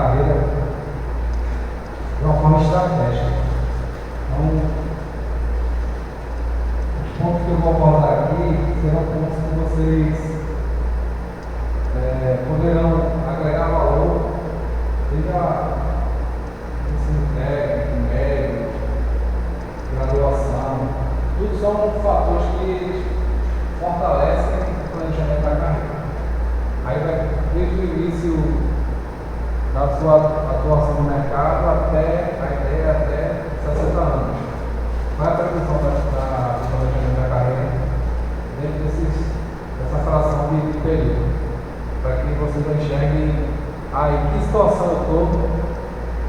carreira de uma forma estratégica. Então, os pontos que eu vou abordar aqui serão pontos que vocês poderão agregar valor, seja ensino técnico, médio, graduação, tudo são fatores que fortalecem o planejamento da carreira. Aí vai desde o início da sua atuação no mercado até a ideia até 60 anos. Vai a previsão do planejamento da carreira dentro dessa fração de período, para que vocês enxerguem em que situação eu estou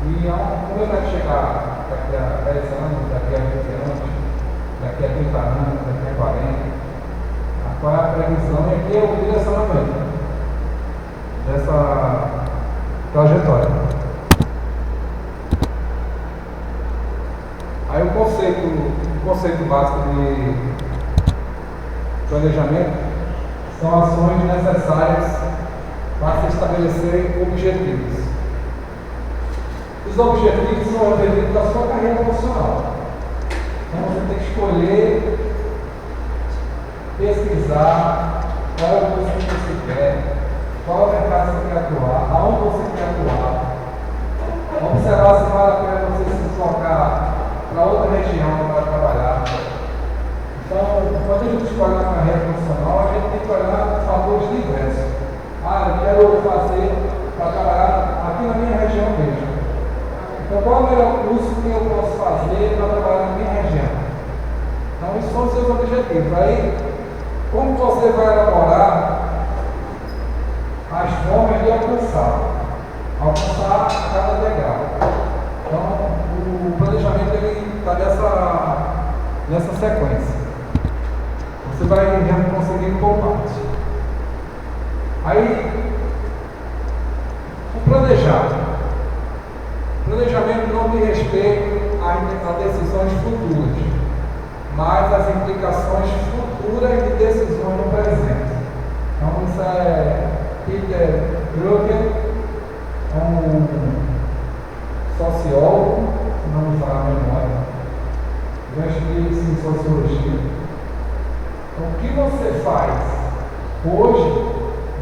e como eu quero chegar daqui a 10 anos, daqui a 20 anos, daqui a 30 anos, daqui a 40. Qual é a previsão e aqui é o direcionamento dessa trajetória. Aí o conceito básico de planejamento são ações necessárias para se estabelecer objetivos. Os objetivos são objetivos da sua carreira profissional. Então você tem que escolher, pesquisar qual é o curso que você quer, qual é o mercado que você quer atuar, aonde você quer atuar, observar se vale a pena você se deslocar para outra região para trabalhar. Então, quando a gente escolhe a carreira profissional, a gente tem que olhar fatores diversos. Eu quero fazer para trabalhar aqui na minha região mesmo. Então, qual é o melhor curso que eu posso fazer para trabalhar na minha região? Então, esses são os seus objetivos. Aí, como você vai elaborar as formas de alcançar cada degrau. Então, o planejamento está nessa sequência. Você vai conseguindo por partes. Aí, o planejamento não diz respeito a decisões futuras, mas as implicações futuras de decisões no presente. Então, isso é Peter Drucker, um sociólogo, se não me falar a memória, já estudei isso em sociologia. Então, o que você faz hoje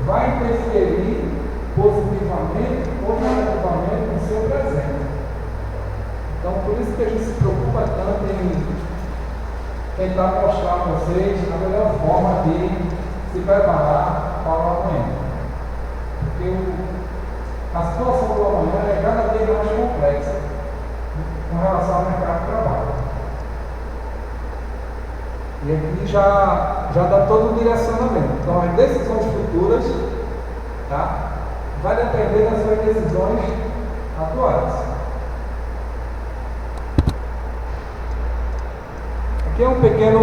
vai interferir positivamente ou negativamente no seu presente. Então, por isso que a gente se preocupa tanto em tentar mostrar a vocês a melhor forma de se preparar para o amanhã. Porque a situação do amanhã é cada vez mais complexa com relação ao mercado de trabalho. E aqui já dá todo o direcionamento. Então, as decisões futuras, vai depender das suas decisões atuais. Aqui é um pequeno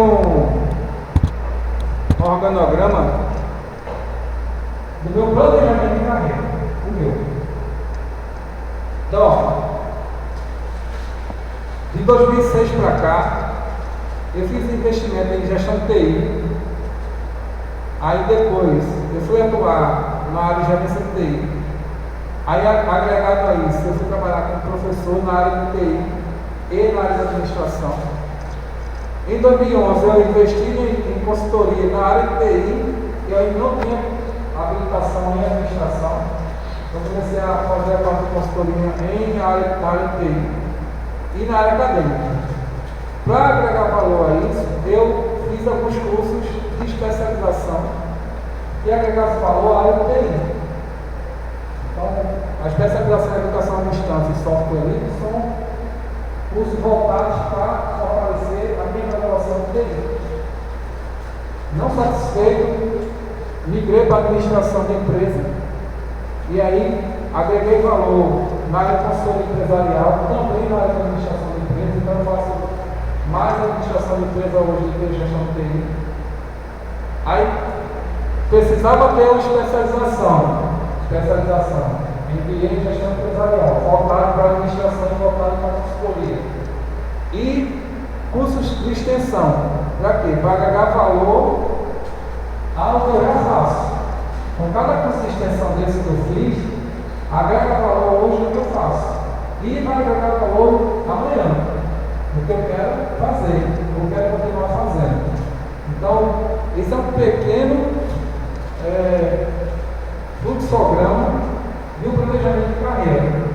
organograma do meu planejamento de carreira, o meu. Então, de 2006 para cá, eu fiz investimento em gestão de TI. Aí depois, eu fui atuar na área de gerência de TI. Aí, agregado a isso, eu fui trabalhar como professor na área de TI e na área de administração. Em 2011, eu investi em consultoria na área de TI, e eu ainda não tinha habilitação em administração. Eu comecei a fazer a parte de consultoria na área de TI e na área acadêmica. Para agregar valor a isso, eu fiz alguns cursos de especialização que agregassem valor à área de TI. Então, a especialização em educação à distância e software livre são cursos voltados para fortalecer a minha graduação de TI. Não satisfeito, migrei para a administração de empresa e aí agreguei valor na área de consultoria empresarial, também na área de administração de empresa, então eu faço mais administração de empresa hoje do que gestão de TI. Aí precisava ter uma especialização em MBA em gestão empresarial, voltado para a administração e voltado para a consultoria. E cursos de extensão, para quê? Para agregar valor ao que eu já faço. Com cada curso de extensão desse que eu fiz, agrega valor hoje e vai agregar valor amanhã, no que eu quero fazer, eu quero continuar fazendo. Então, esse é um pequeno fluxograma e um planejamento de carreira.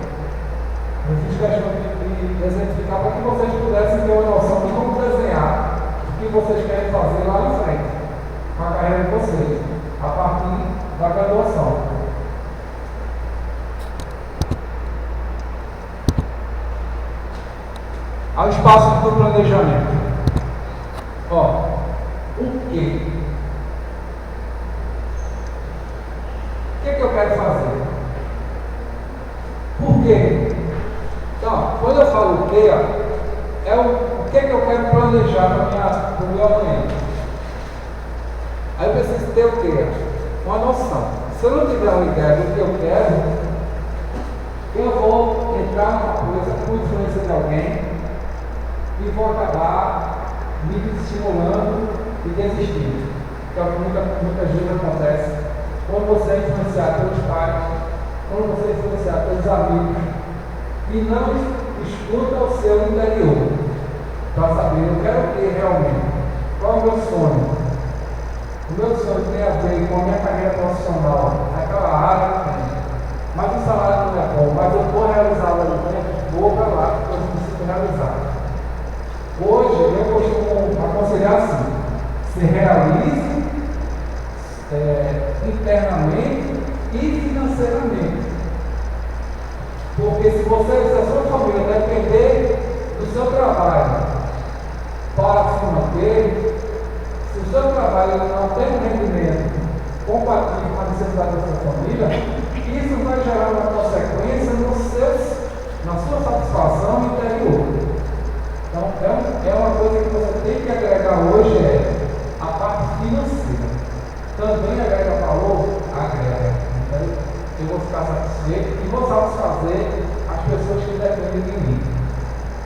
Eu fiz questão de exemplificar para que vocês pudessem ter uma noção de como desenhar o que vocês querem fazer lá na frente, com a carreira de vocês, a partir da graduação. Ao espaço do planejamento. O quê? O que é que eu quero fazer? Por quê? Então, quando eu falo o quê, é o que é que eu quero planejar para o meu amanhã. Aí eu preciso ter o quê? Uma noção. Se eu não tiver uma ideia do que eu quero, eu vou entrar numa coisa com influência de alguém e vou acabar me estimulando e desistindo. Que é o que muitas vezes acontece quando você é influenciado pelos pais, quando você é influenciado pelos amigos e não escuta o seu interior para saber eu quero o que realmente, qual é o meu sonho. O meu sonho tem a ver com a minha carreira profissional, naquela área, mas o salário não é bom, mas eu vou realizar o evento, vou para lá, porque eu preciso realizar. Hoje eu costumo aconselhar assim: se realize internamente e financeiramente. Porque se a sua família depender do seu trabalho para se manter, se o seu trabalho não tem um rendimento compatível com a necessidade da sua família, isso vai gerar uma consequência na sua satisfação interior. Então, é uma coisa que você tem que agregar hoje, a parte financeira. Também agrega valor? Agrega. Então, eu vou ficar satisfeito e vou satisfazer as pessoas que dependem de mim.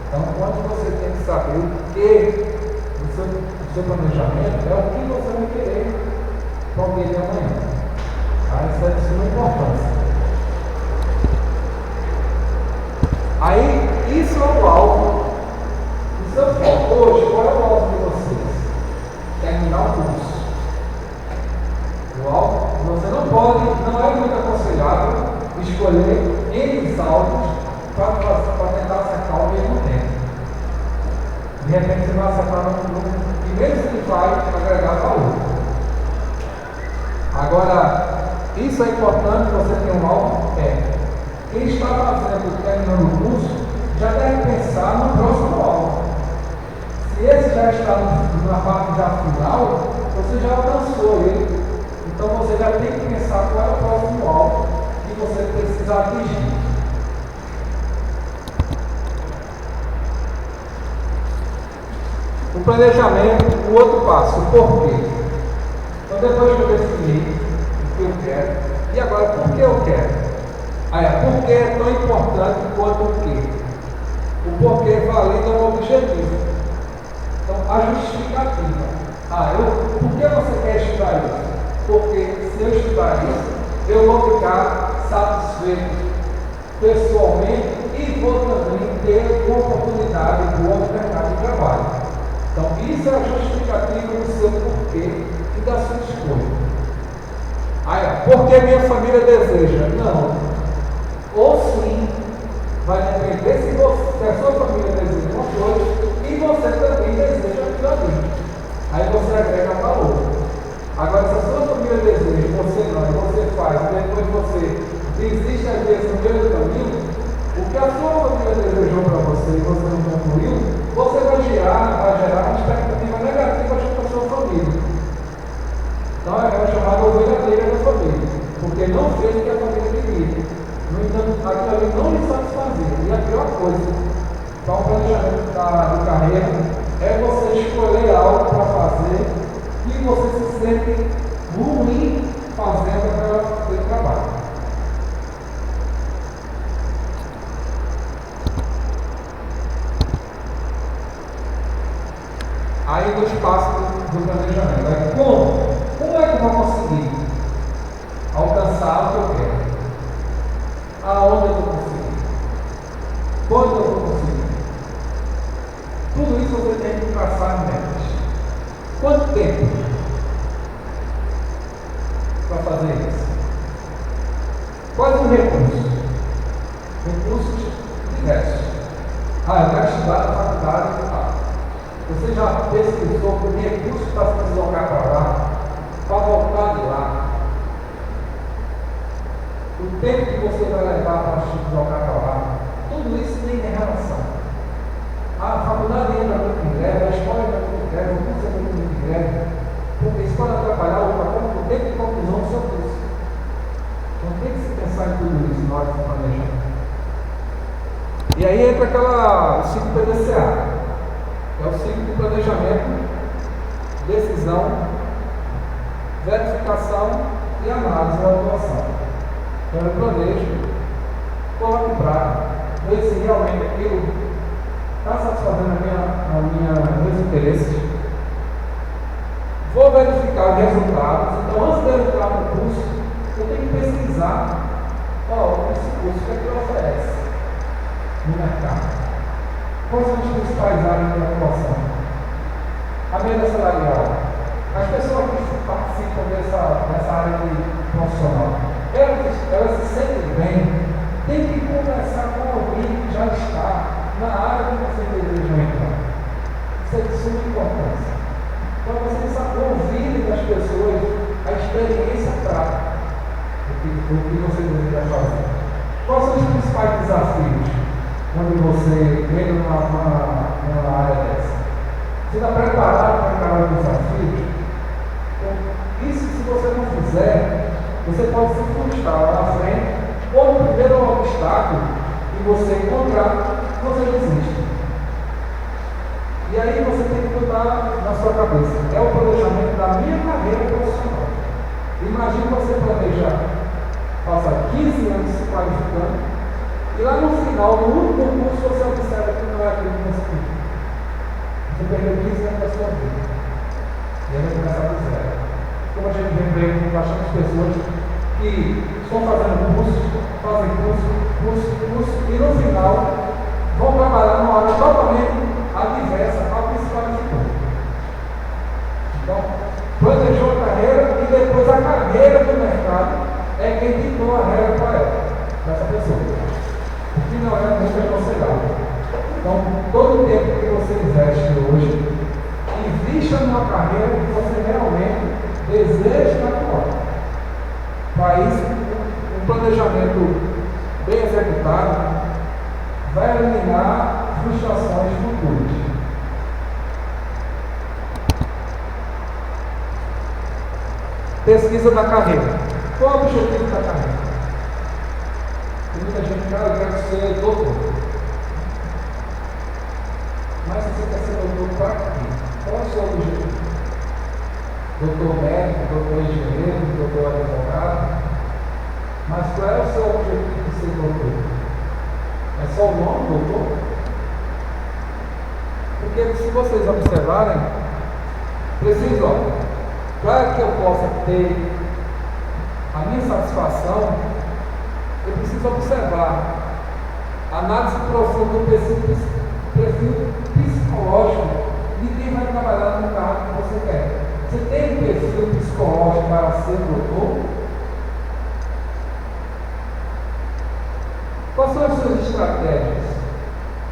Então, quando você tem que saber o que do seu planejamento, é o que você vai querer para o dia de amanhã. Isso é de suma importância. Aí, isso é o alvo. O seu foco hoje, qual é o alvo de vocês? Terminar o curso. O alvo, você não é muito aconselhável escolher N alvos para tentar acertar ao mesmo tempo. De repente você vai acertar no que mesmo que vai agregar valor. Agora, isso é importante, você ter um alvo? Quem está terminando o curso, já deve pensar no próximo alvo. Se esse já está na parte já final, você já alcançou ele. Então você já tem que pensar qual é o próximo alvo que você precisa atingir. O planejamento, o outro passo, o porquê. Então depois que eu defini o que eu quero, e agora por que eu quero? Por que é tão importante quanto o quê? O porquê valendo ao objetivo. Então, a justificativa. Por que você quer estudar isso? Porque se eu estudar isso, eu vou ficar satisfeito pessoalmente e vou também ter uma oportunidade boa no mercado de trabalho. Então, isso é a justificativa do seu porquê e da sua escolha. Porque minha família deseja? Não. Ou sim, vai depender se a sua família deseja uma coisa e você também deseja aquilo ali. Aí você agrega valor. Agora, se a sua família deseja, você não, e você faz, e depois você desiste às vezes no meio do caminho, o que a sua família desejou para você e você não concluiu, você vai gerar uma expectativa negativa junto à sua família. Então é chamada ovelha negra da família, porque não fez o que a família queria. No entanto, aquilo ali não lhe satisfazia. E a pior coisa para o planejamento da carreira é você escolher algo para fazer que você se sente ruim fazendo aquele trabalho. Aí do espaço do planejamento. Como é que eu vou conseguir alcançar o que eu quero? Aonde eu vou conseguir? Quando eu vou conseguir? Tudo isso você tem que traçar metas. Quanto tempo para fazer isso? Quais os recursos? Recursos diversos. Eu quero estudar na faculdade e tal. Você já pesquisou por recursos para se deslocar para lá, para voltar de lá? O tempo que você vai levar para se deslocar para lá, tudo isso tem relação. A faculdade entra muito em greve, a escola entra muito em greve, o curso entra muito em greve, porque isso pode atrapalhar o patrão, tem que conclusão sobre isso. Então tem que se pensar em tudo isso na hora de planejar. E aí entra o ciclo PDCA, que é o ciclo de planejamento, decisão, verificação e análise da atuação. Então eu planejo, coloco em prática, ver se realmente aquilo está satisfazendo meus interesses. Vou verificar os resultados. Então, antes de eu entrar no curso, eu tenho que pesquisar esse curso, o que é que ele oferece no mercado. Quais são as principais áreas de atuação? A média salarial. As pessoas que participam dessa área de profissional, elas se sentem bem, tem que conversar com alguém que já está na área que você deseja entrar. Isso é de suma importância. Então você precisa ouvir das pessoas a experiência prática do que você deseja fazer. Quais são os principais desafios quando você entra numa área dessa? Você está preparado para encarar os desafios? Então, isso, se você não fizer, você pode se frustrar lá na frente, ou no primeiro obstáculo que você encontrar, você desiste. E aí você tem que botar na sua cabeça, é o planejamento da minha carreira profissional. Imagine você planejar, passar 15 anos se qualificando, e lá no final, no último curso, você observa que não é aquilo que você queria. Você perdeu 15 anos da sua vida. E aí vai começar do zero. Como a gente vem com bastante pessoas que estão fazendo curso, e no final vão trabalhar numa área totalmente adversa ao que se qualificou. Então, planejou a carreira e depois a carreira do mercado é quem ditou a regra para ela, dessa pessoa. O que não é muito aconselhável. Então, todo o tempo que você investe hoje, invista numa carreira que você realmente deseja atuar. Para isso, um planejamento bem executado vai eliminar frustrações futuras. Pesquisa da carreira. Qual é o objetivo da carreira? Tem muita gente que eu quero ser doutor. Mas se você quer ser doutor, para quê? Qual é o seu objetivo? Doutor médico, doutor engenheiro, doutor advogado. Mas qual é o seu objetivo de ser doutor? É só o nome, doutor? Porque se vocês observarem, para que eu possa ter a minha satisfação, eu preciso observar a análise profunda do perfil psicológico de quem vai trabalhar no cargo que você quer. Você tem um perfil psicológico para ser doutor? Quais são as suas estratégias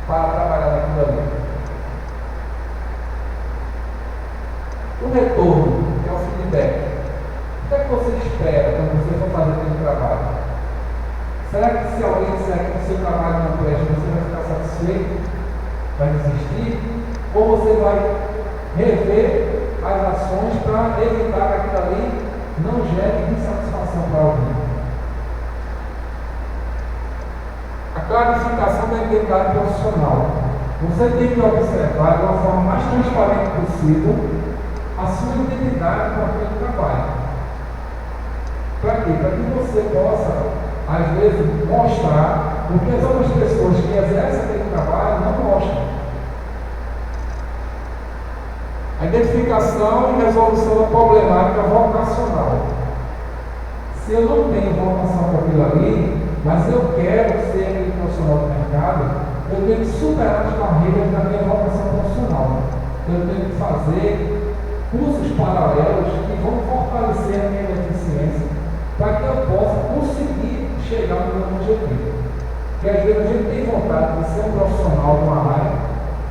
para trabalhar naquilo ali? O retorno, que é o feedback. O que é que você espera quando você for fazer aquele trabalho? Será que se alguém disser que o seu trabalho não presta, você vai ficar satisfeito? Vai desistir? Ou você vai rever as ações para evitar que aquilo ali não gere insatisfação para alguém? A clarificação da identidade profissional. Você tem que observar de uma forma mais transparente possível a sua identidade com aquele trabalho. Para quê? Para que você possa, às vezes, mostrar o que as outras pessoas que exercem aquele trabalho não mostram. A identificação e resolução da problemática vocacional. Se eu não tenho vocação para aquilo ali, mas eu quero ser aquele profissional do mercado, eu tenho que superar as barreiras da minha vocação profissional. Eu tenho que fazer cursos paralelos que vão fortalecer a minha eficiência para que eu possa conseguir chegar no meu objetivo. Porque às vezes a gente tem vontade de ser um profissional de uma área,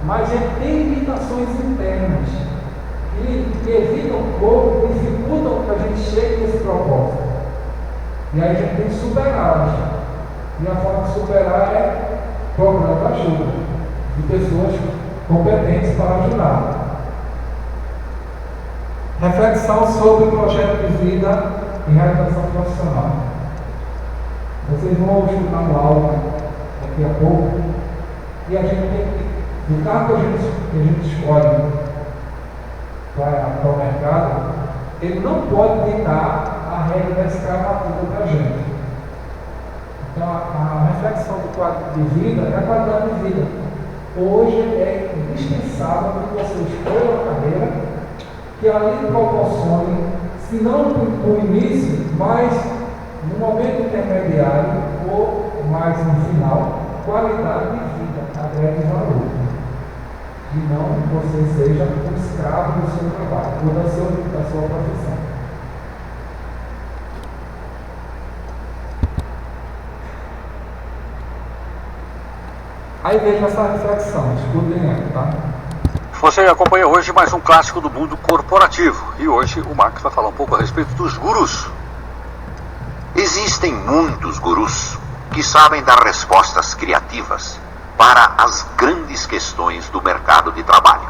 mas a gente tem limitações internas que evitam um pouco, dificultam que a gente chegue nesse propósito. E aí a gente tem que superá-las. E a forma de superar é procurando ajuda de pessoas competentes para ajudar. Reflexão sobre o projeto de vida e realização profissional. Vocês vão escutar um áudio daqui a pouco e a gente tem que, do carro que a gente escolhe para o mercado, ele não pode ditar a regra da escravatura para a gente. Então a reflexão do quadro de vida é a qualidade de vida. Hoje é indispensável que você escolha uma carreira que ela lhe proporcione, se não no início, mas no momento intermediário ou mais no final, qualidade de vida, agregue valor. E não você seja um escravo do seu trabalho ou da sua profissão. Aí veja essa reflexão, escutem ela, tá? Você acompanha hoje mais um clássico do mundo corporativo. E hoje o Max vai falar um pouco a respeito dos gurus. Existem muitos gurus que sabem dar respostas criativas para as grandes questões do mercado de trabalho.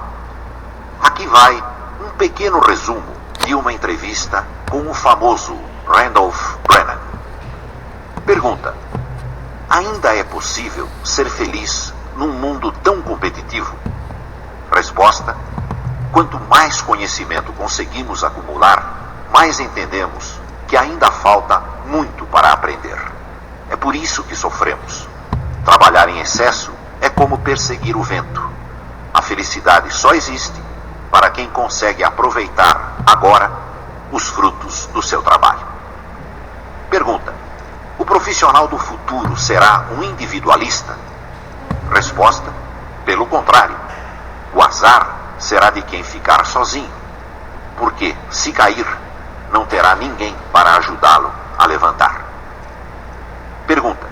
Aqui vai um pequeno resumo de uma entrevista com o famoso Randolph Brennan. Pergunta: ainda é possível ser feliz num mundo tão competitivo? Resposta: quanto mais conhecimento conseguimos acumular, mais entendemos que ainda falta muito para aprender. É por isso que sofremos. Trabalhar em excesso é como perseguir o vento. A felicidade só existe para quem consegue aproveitar agora os frutos do seu trabalho. Pergunta: o profissional do futuro será um individualista? Resposta: pelo contrário. O azar será de quem ficar sozinho, porque, se cair, não terá ninguém para ajudá-lo a levantar. Pergunta: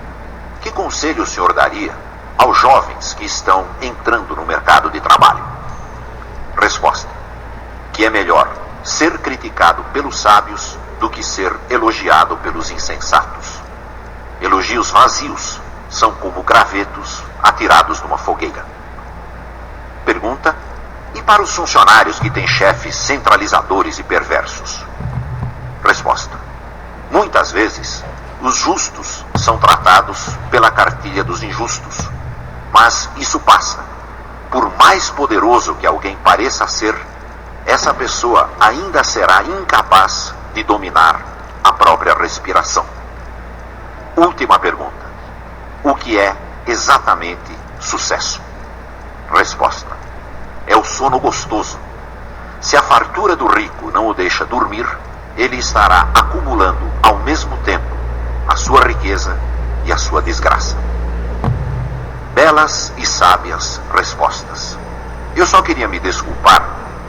que conselho o senhor daria aos jovens que estão entrando no mercado de trabalho? Resposta: que é melhor ser criticado pelos sábios do que ser elogiado pelos insensatos. Elogios vazios são como gravetos atirados numa fogueira. Pergunta: e para os funcionários que têm chefes centralizadores e perversos? Resposta: muitas vezes, os justos são tratados pela cartilha dos injustos. Mas isso passa. Por mais poderoso que alguém pareça ser, essa pessoa ainda será incapaz de dominar a própria respiração. Última pergunta: o que é exatamente sucesso? Resposta: é o sono gostoso. Se a fartura do rico não o deixa dormir, ele estará acumulando ao mesmo tempo a sua riqueza e a sua desgraça. Belas e sábias respostas. Eu só queria me desculpar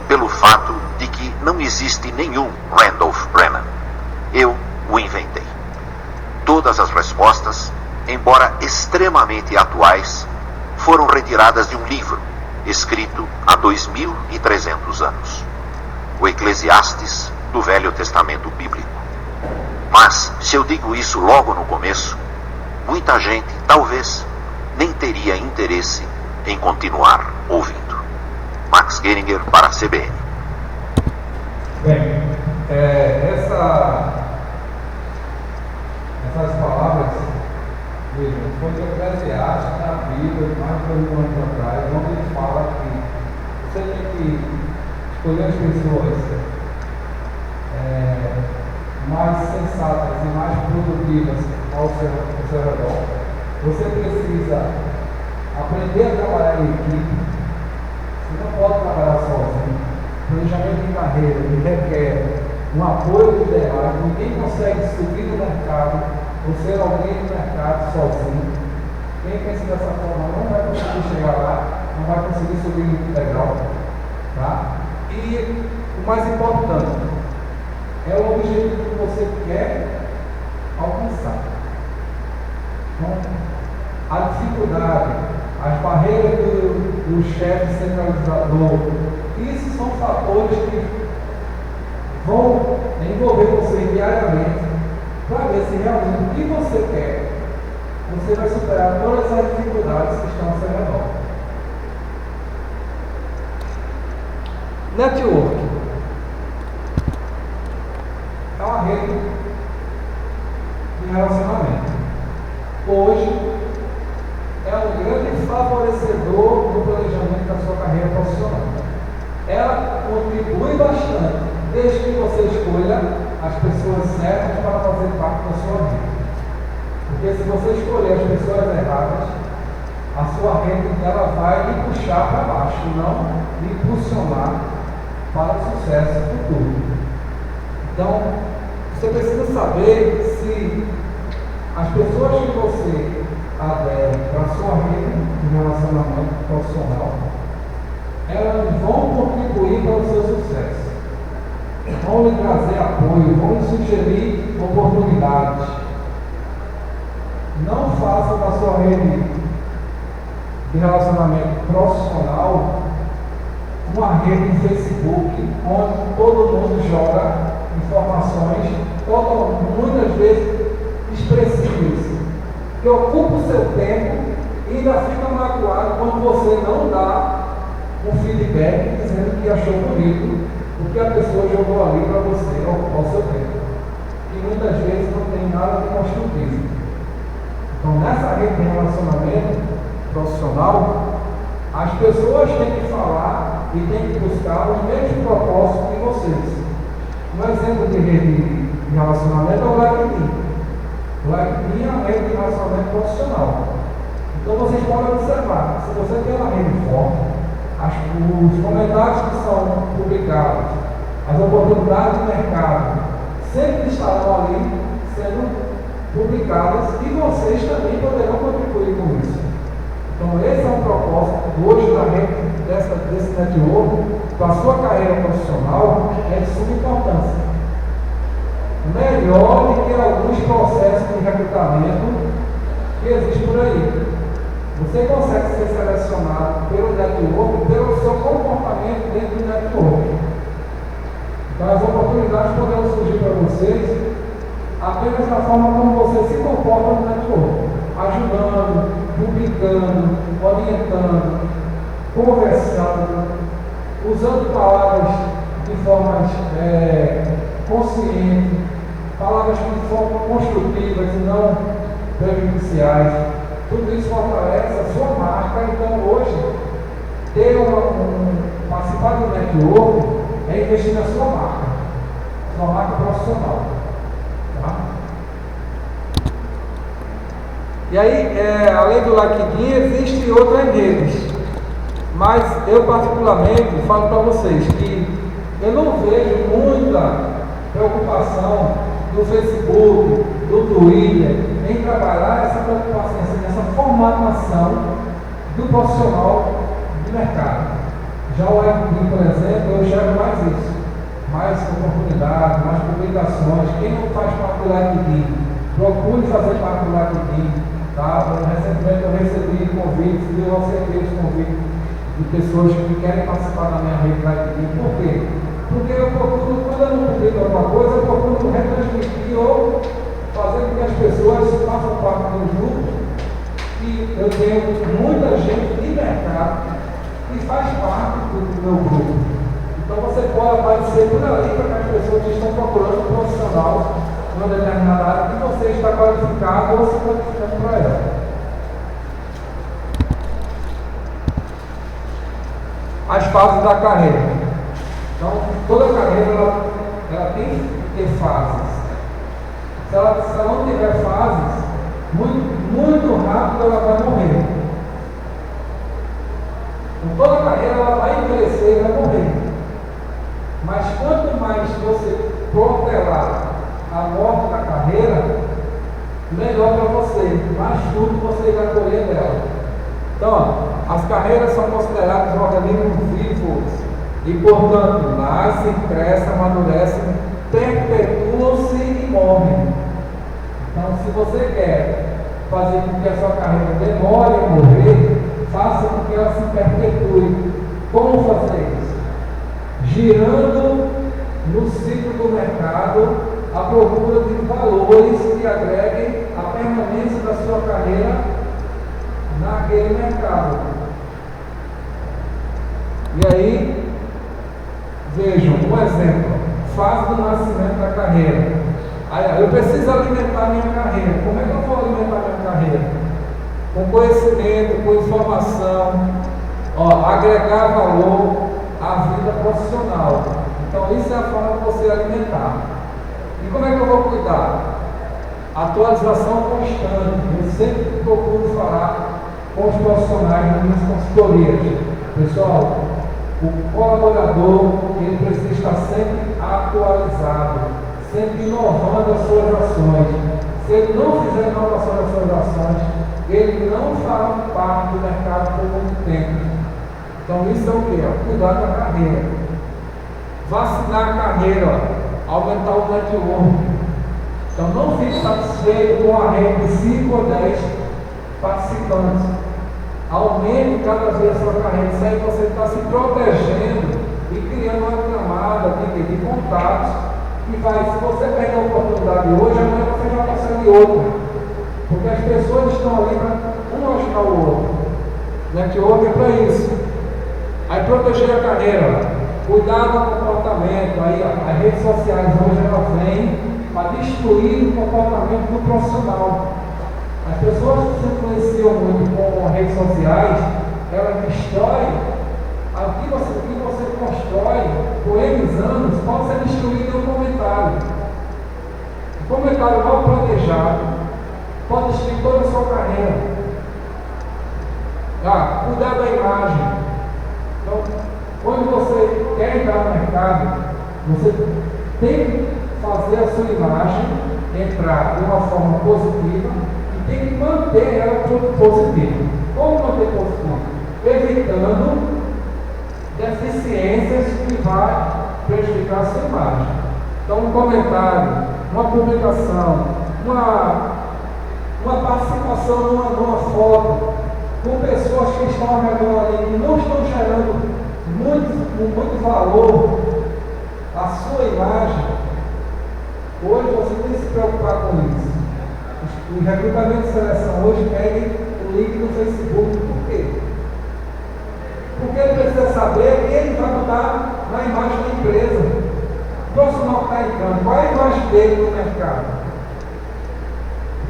pelo fato de que não existe nenhum Randolph Brennan. Eu o inventei. Todas as respostas, embora extremamente atuais, foram retiradas de um livro escrito há 2300 anos, o Eclesiastes do Velho Testamento Bíblico. Mas, se eu digo isso logo no começo, muita gente, talvez, nem teria interesse em continuar ouvindo. Max Geringer para a CBN. Bem, essas palavras, vejam, foi de Eclesiastes na Bíblia, mais de 2 anos atrás, onde ele fala que você tem que escolher as pessoas mais sensatas e mais produtivas ao seu redor. Você precisa aprender a trabalhar em equipe. Você não pode trabalhar sozinho. Planejamento de carreira que requer um apoio liderado. Ninguém consegue subir no mercado ou ser alguém no mercado sozinho. Quem pensa dessa forma não vai conseguir conseguir subir muito legal, tá? E o mais importante é o objetivo que você quer alcançar. Então, a dificuldade, as barreiras do chefe centralizador, isso são fatores que vão envolver você diariamente para ver se realmente o que você quer, você vai superar todas as dificuldades que estão ao seu redor. Network é uma rede de relacionamento. Hoje é um grande favorecedor do planejamento da sua carreira profissional. Ela contribui bastante, desde que você escolha as pessoas certas para fazer parte da sua vida. Porque se você escolher as pessoas erradas, a sua rede ela vai lhe puxar para baixo, não lhe impulsionar para o sucesso futuro. Então, você precisa saber se as pessoas que você adere para a sua rede de relacionamento profissional, elas vão contribuir para o seu sucesso. Vão lhe trazer apoio, vão lhe sugerir oportunidades. Não faça da sua rede de relacionamento profissional uma rede de Facebook onde todo mundo joga informações muitas vezes expressivas, que ocupam o seu tempo e ainda fica magoado quando você não dá um feedback dizendo que achou bonito o que a pessoa jogou ali para você ocupar o seu tempo, e muitas vezes não tem nada de construtivo. Então, nessa rede de relacionamento profissional, as pessoas têm que falar e têm que buscar os mesmos propósitos que vocês. Um exemplo de rede de relacionamento é o LinkedIn. O LinkedIn é uma rede de relacionamento profissional. Então, vocês podem observar, se você tem uma rede forte, os comentários que são publicados, as oportunidades do mercado, sempre estarão ali sendo publicadas e vocês também poderão contribuir com isso. Então, esse é um propósito hoje da rede desse network para a sua carreira profissional, é de suma importância. Melhor do que alguns processos de recrutamento que existem por aí. Você consegue ser selecionado pelo network, pelo seu comportamento dentro do network. Então, as oportunidades poderão surgir para vocês apenas da forma como você se comporta no network, ajudando, publicando, orientando, conversando, usando palavras de forma consciente, palavras de forma construtivas e não prejudiciais. Tudo isso fortalece a sua marca. Então, hoje, participar do network é investir na sua marca profissional. Tá? E aí, além do LinkedIn, existem outras redes. Mas eu, particularmente, falo para vocês que eu não vejo muita preocupação do Facebook, do Twitter, em trabalhar essa preocupação, essa formatação do profissional de mercado. Já o LinkedIn, por exemplo, eu enxergo mais isso. Mais oportunidades, mais publicações. Quem não faz parte do LinkedIn, procure fazer parte do LinkedIn. Tá? Recentemente eu recebi convites, e eu aceitei os convites de pessoas que querem participar da minha rede LinkedIn. Por quê? Porque eu procuro, quando eu não publico alguma coisa, eu procuro retransmitir ou fazer com que as pessoas façam parte do grupo. E eu tenho muita gente de mercado que faz parte do meu grupo. Então você pode aparecer por ali para que as pessoas que estão procurando um profissional em uma determinada área que você está qualificado ou se qualificando para ela. As fases da carreira. Então, toda carreira ela tem que ter fases. Se ela não tiver fases, muito rápido ela vai morrer. Então, toda carreira ela vai envelhecer e vai morrer. Mas quanto mais você protelar a morte da carreira, melhor para você, mais tudo você irá colher dela. Então, as carreiras são consideradas organismos vivos e, portanto, nascem, crescem, amadurecem, perpetuam-se e morrem. Então, se você quer fazer com que a sua carreira demore a morrer, faça com que ela se perpetue. Como fazer isso? Girando no ciclo do mercado à procura de valores que agreguem a permanência da sua carreira naquele mercado. E aí, vejam, um exemplo, fase do nascimento da carreira. Aí, eu preciso alimentar minha carreira. Como é que eu vou alimentar minha carreira? Com conhecimento, com informação, agregar valor à vida profissional. Então, isso é a forma de você alimentar. E como é que eu vou cuidar? Atualização constante. Eu sempre procuro falar com os profissionais das minhas consultorias. Pessoal, o colaborador, ele precisa estar sempre atualizado, sempre inovando as suas ações. Se ele não fizer inovação das suas ações, ele não fará parte do mercado por muito tempo. Então isso é o que? É cuidar da carreira. Vacinar a carreira, aumentar o network. Então não fique satisfeito com a rede de 5 ou 10 participantes. Aumente cada vez a sua carreira. Isso aí você está se protegendo e criando uma camada de contatos que vai, se você perder a oportunidade hoje, amanhã você já consegue outra. Porque as pessoas estão ali para um ajudar o outro. Network é para isso. Aí proteger a carreira, cuidar do comportamento. Aí as redes sociais hoje elas vêm para destruir o comportamento do profissional. As pessoas que se influenciam muito com redes sociais, elas destroem o que você constrói por N anos, pode ser destruído em um comentário. Um comentário mal planejado pode destruir toda a sua carreira. Cuidar da imagem. Então, quando você quer entrar no mercado, você tem que fazer a sua imagem entrar de uma forma positiva e tem que manter ela positiva. Como manter positiva? Evitando deficiências que vai prejudicar a sua imagem. Então, um comentário, uma publicação, uma participação numa foto, com pessoas que estão ao redor ali, que não estão gerando muito valor à sua imagem, hoje você tem que se preocupar com isso. O recrutamento de seleção hoje pede o link no Facebook. Por quê? Porque ele precisa saber que ele vai mudar na imagem da empresa. O profissional que está entrando, qual é a imagem dele no mercado?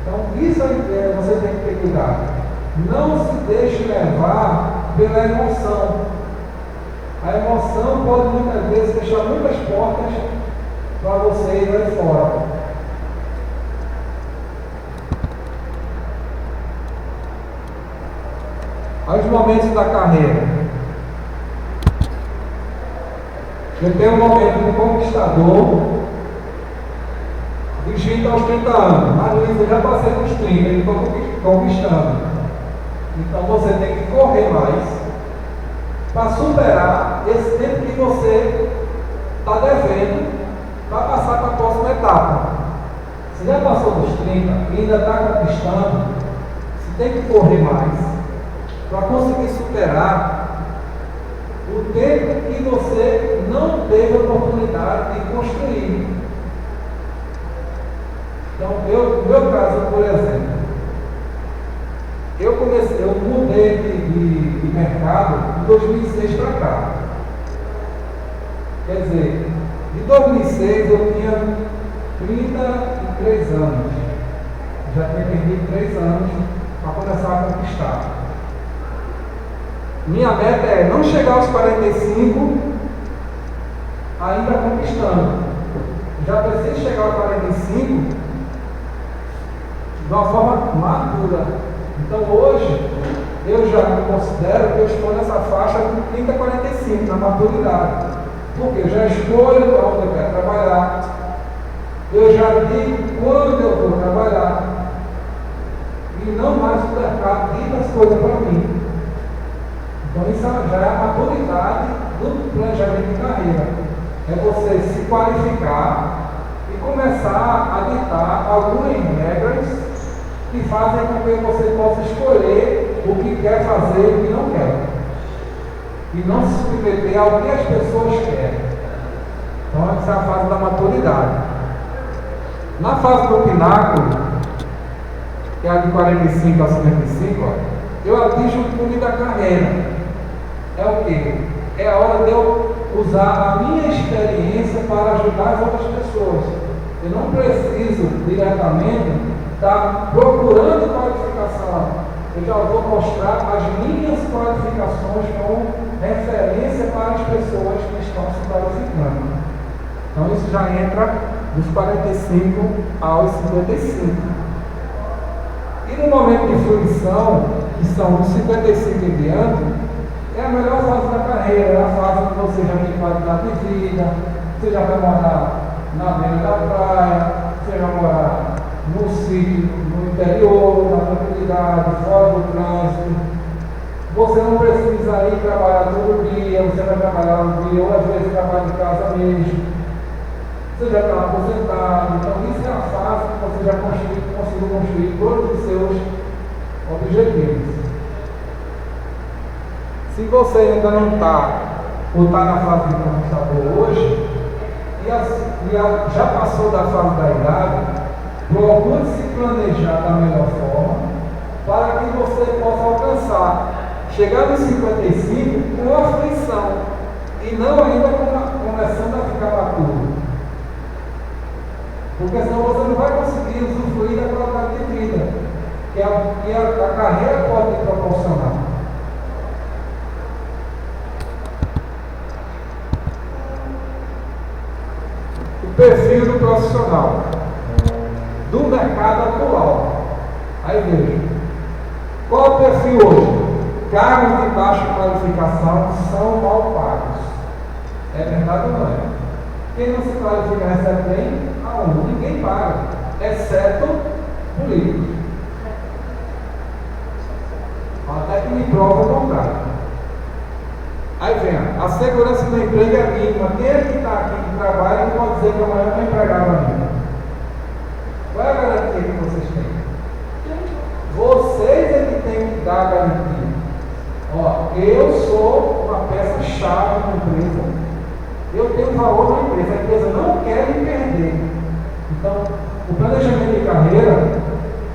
Então, isso você tem que ter cuidado. Não se deixe levar pela emoção. A emoção pode muitas vezes fechar muitas portas para você ir lá fora. Aos momentos da carreira. Eu tenho um momento de conquistador de 20 aos 30 anos. Mas Luiz, eu já passei dos 30 e estou conquistando. Então você tem que correr mais para superar esse tempo que você está devendo para passar para a próxima etapa. Se já passou dos 30 e ainda está conquistando, você tem que correr mais para conseguir superar o tempo que você não teve a oportunidade de construir. Então, no meu caso, por exemplo, eu mudei de mercado de 2006 para cá. Quer dizer, de 2006 eu tinha 33 anos. Já tinha perdido 3 anos para começar a conquistar. Minha meta é não chegar aos 45 ainda conquistando. Já preciso chegar aos 45 de uma forma madura. Então hoje eu já me considero que eu estou nessa faixa de 30 a 45, na maturidade. Porque eu já escolho para onde eu quero trabalhar. Eu já digo quando eu vou trabalhar. E não mais o mercado diz as coisas para mim. Então isso já é a maturidade do planejamento de carreira. É você se qualificar e começar a ditar algumas regras que fazem com que você possa escolher o que quer fazer e o que não quer. E não se submeter ao que as pessoas querem. Então essa é a fase da maturidade. Na fase do pináculo, que é a de 45 a 55, eu atinjo o cume da carreira. É o quê? É a hora de eu usar a minha experiência para ajudar as outras pessoas. Eu não preciso diretamente estar procurando qualificação. Eu já vou mostrar as minhas qualificações como referência para as pessoas que estão se qualificando. Então isso já entra dos 45 aos 55. E no momento de fruição, que são dos 55 em diante, é a melhor fase da carreira, é a fase que você já tem qualidade de vida, você já vai morar na beira da praia, você vai morar no sítio, no interior, na tranquilidade, fora do trânsito. Você não precisa ir trabalhar todo dia, você vai trabalhar um dia, ou às vezes trabalha em casa mesmo. Você já está aposentado, então isso é a fase que você já conseguiu construir todos os seus objetivos. Se você ainda não está, ou está na fase de conquistador hoje, já passou da fase da idade, procure se planejar da melhor forma, para que você possa alcançar, chegar nos 55 com aflição, e não ainda começando a ficar maduro. Porque senão você não vai conseguir usufruir da qualidade de vida que a carreira pode te proporcionar. O perfil do profissional do mercado atual. Aí veja, qual é o perfil hoje? Cargos de baixa qualificação são mal pagos. É verdade ou não é? Quem não se qualifica recebe bem? Aonde? Ninguém paga, exceto políticos. Até que me prova o contrário. Aí vem, a segurança do emprego é mínima. Quem é que está aqui que trabalha não pode dizer que amanhã não é empregado ainda? Qual é a garantia que vocês têm? Vocês é que têm que dar a garantia. Ó, eu sou uma peça-chave na empresa. Eu tenho valor na empresa. A empresa não quer me perder. Então, o planejamento de carreira,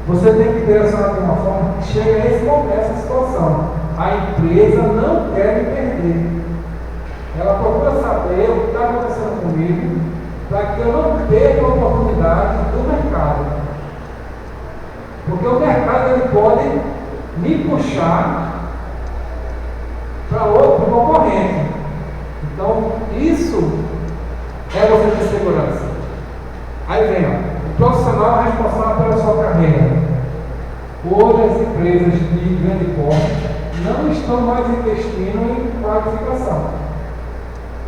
você tem que direcionar de uma forma que chegue a essa situação. A empresa não quer me perder. Ela procura saber o que está acontecendo comigo, para que eu não perca a oportunidade do mercado. Porque o mercado ele pode me puxar para outro concorrente. Então, isso é você ter segurança. Aí vem, o profissional responsável pela sua carreira. Hoje as empresas de grande porte não estão mais investindo em qualificação.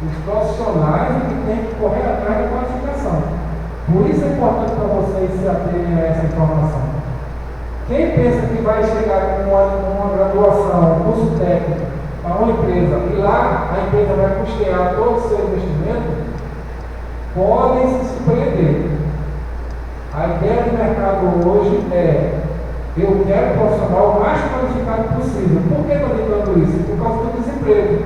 Os profissionais é que têm que correr atrás da qualificação. Por isso é importante para vocês se aterem a essa informação. Quem pensa que vai chegar com uma graduação, um curso técnico para uma empresa e lá a empresa vai custear todo o seu investimento, podem se surpreender. A ideia do mercado hoje é: eu quero o profissional o mais qualificado possível. Por que eu estou dizendo isso? Por causa do desemprego.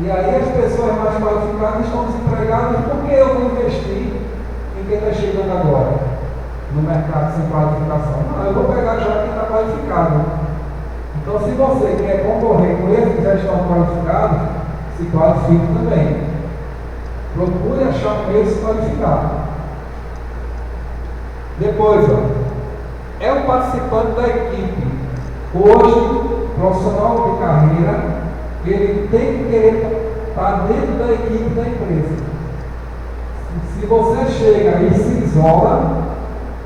E aí as pessoas mais qualificadas estão desempregadas. Por que eu vou investir em quem está chegando agora no mercado sem qualificação? Não, eu vou pegar já quem está qualificado. Então, se você quer concorrer com esses que já estão qualificados, se qualifique também. Procure achar um meio de se qualificar. Depois, é um participante da equipe. Hoje, profissional de carreira, ele tem que querer estar dentro da equipe da empresa. Se você chega e se isola,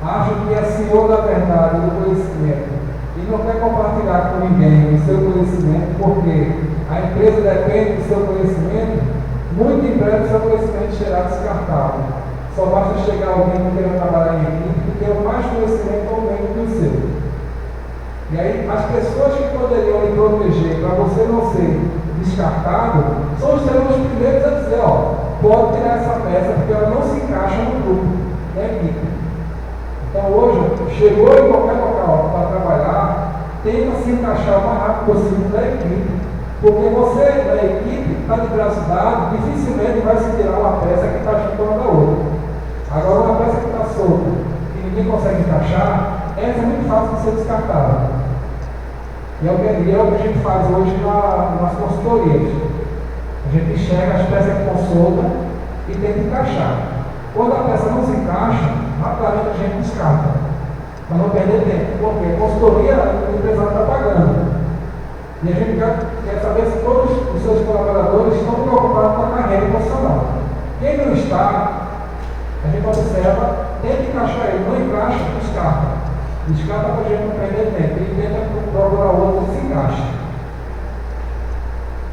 acha que é senhor da verdade, do conhecimento, e não quer compartilhar com ninguém o seu conhecimento, porque a empresa depende do seu conhecimento, muito em breve o seu conhecimento será descartado. Só basta chegar alguém que queira trabalhar em equipe, que tenha mais conhecimento ou menos que o seu. E aí, as pessoas que poderiam lhe proteger para você não ser descartado são serão os primeiros a dizer, ó, pode tirar essa peça porque ela não se encaixa no grupo da equipe. Então hoje, chegou em qualquer local para trabalhar, tenta se encaixar o mais rápido possível da equipe, porque você da equipe está de braço dado, dificilmente vai se tirar uma peça que está junto uma da outra. Agora uma peça que está solta, que ninguém consegue encaixar, essa é muito fácil de ser descartada. E é o que a gente faz hoje nas consultorias. A gente enxerga as peças que estão soltas e tenta encaixar. Quando a peça não se encaixa, rapidamente a gente descarta, para não perder tempo. Porque a consultoria o empresário está pagando. E a gente quer saber se todos os seus colaboradores estão preocupados com a carreira profissional. Quem não está, a gente observa, tenta encaixar ele, não encaixa, descarta. Descarta para a gente não perder tempo e tenta procurar outro que se encaixe.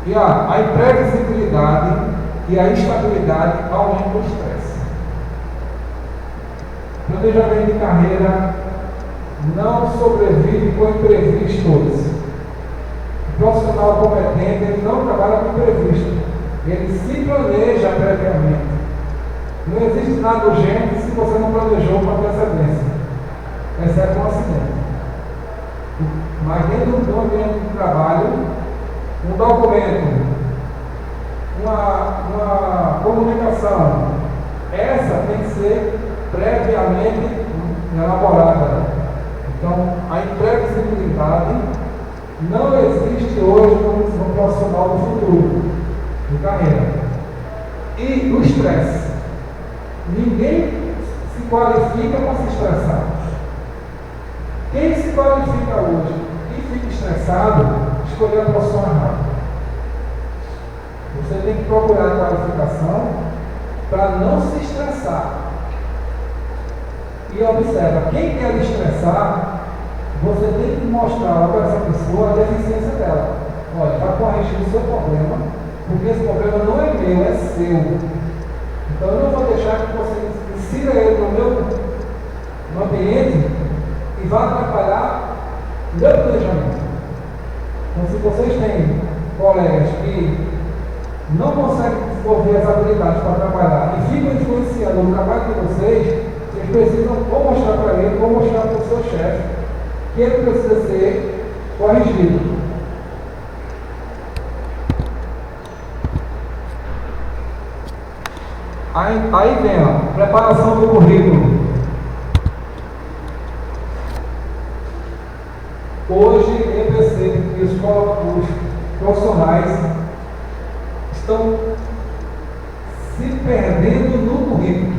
E a imprevisibilidade e a instabilidade aumentam o estresse. Planejamento de carreira não sobrevive com imprevistos. O profissional competente ele não trabalha com imprevisto. Ele se planeja previamente. Não existe nada urgente se você não planejou com antecedência, exceto um acidente. Mas dentro do ambiente de trabalho, um documento, uma comunicação, essa tem que ser previamente elaborada. Então, a imprevisibilidade não existe hoje no profissional do futuro, de carreira. E o estresse. Ninguém se qualifica para se estressar. Quem se qualifica hoje e fica estressado, escolheu a profissão errada. Você tem que procurar a qualificação para não se estressar. E observa, quem quer estressar, você tem que mostrar para essa pessoa a deficiência dela. Olha, vai corrigir o seu problema, porque esse problema não é meu, é seu. Então eu não vou deixar que você insira ele no ambiente e vá atrapalhar o meu planejamento. Então se vocês têm colegas que não conseguem desenvolver as habilidades para trabalhar e ficam influenciando o trabalho de vocês precisam ou mostrar para ele, ou mostrar para o seu chefe que ele precisa ser corrigido. Aí vem a preparação do currículo. Hoje eu percebo que os profissionais estão se perdendo no currículo,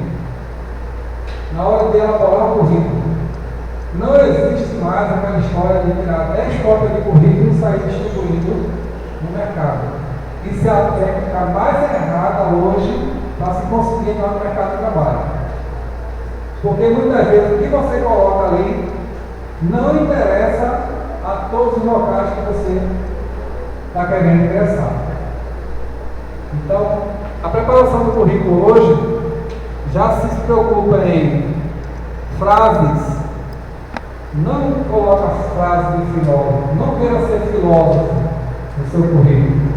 na hora de elaborar o currículo. Não existe mais aquela história de tirar 10 cópias de currículo e sair distribuindo no mercado. Isso é a técnica mais errada hoje para se conseguir entrar no mercado de trabalho. Porque muitas vezes o que você coloca ali não interessa a todos os locais que você está querendo ingressar. Então, a preparação do currículo hoje já se preocupa em frases, não coloca frases de filósofo, não queira ser filósofo no seu currículo.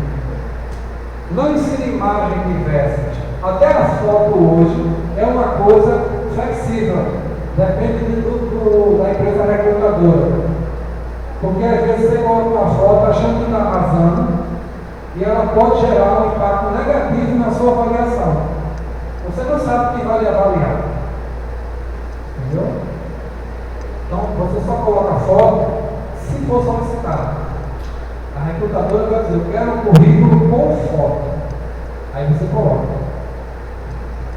Não ensine imagem diversas. Até a foto hoje é uma coisa flexível, depende da empresa recrutadora. Porque às vezes você coloca uma foto achando que está arrasando e ela pode gerar um impacto negativo na sua avaliação. Você não sabe quem vai lhe avaliar. Entendeu? Então você só coloca a foto se for solicitado. A recrutadora vai dizer, eu quero um currículo com foto. Aí você coloca.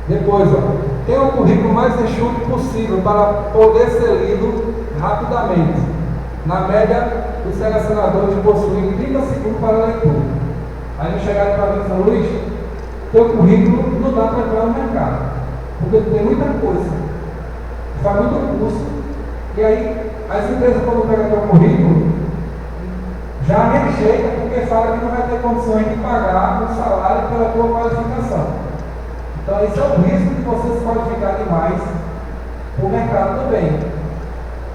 Depois, tenha o currículo mais enxuto possível para poder ser lido rapidamente. Na média, os selecionadores possuem 30 segundos para a leitura. Aí eles chegaram para mim e falaram, Luiz, teu currículo não dá para entrar no mercado, porque tem muita coisa, faz muito curso, e aí as empresas quando pegam teu currículo, já rejeita porque fala que não vai ter condições de pagar o salário pela tua qualificação. Então esse é o risco de você se qualificar demais para o mercado também.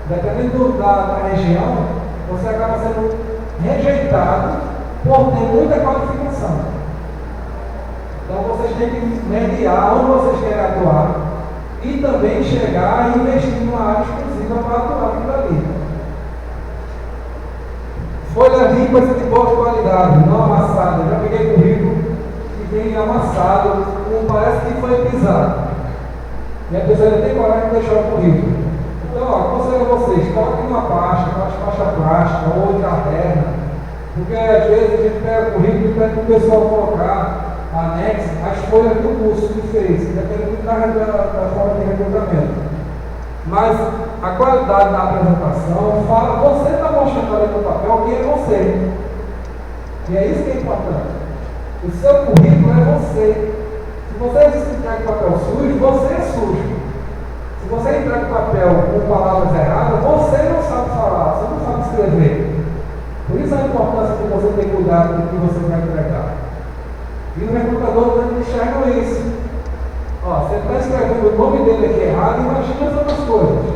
Dependendo da região, você acaba sendo rejeitado por ter muita qualificação. Então vocês têm que mediar onde vocês querem atuar e também chegar e investir numa área exclusiva para atuar naquilo ali. Folhas limpas e de boa qualidade, não amassadas. Já peguei currículo que vem amassado, parece que foi pisado. E a pessoa ainda tem coragem de deixar o currículo. Então, aconselho a vocês, coloquem uma pasta plástica ou caderno, porque às vezes a gente pega o currículo e pede para o pessoal colocar anexo as folhas do curso que fez, dependendo da forma de recrutamento. Mas a qualidade da apresentação fala, você está mostrando ali no papel quem é você. E é isso que é importante. O seu currículo é você. Se você entrega o papel sujo, você é sujo. Se você entrega o papel com palavras erradas, você não sabe falar, você não sabe escrever. Por isso a importância de você ter cuidado com o que você vai entregar. E o recrutador não enxerga isso. Ó, você está escrevendo o nome dele aqui errado, imagina as outras coisas.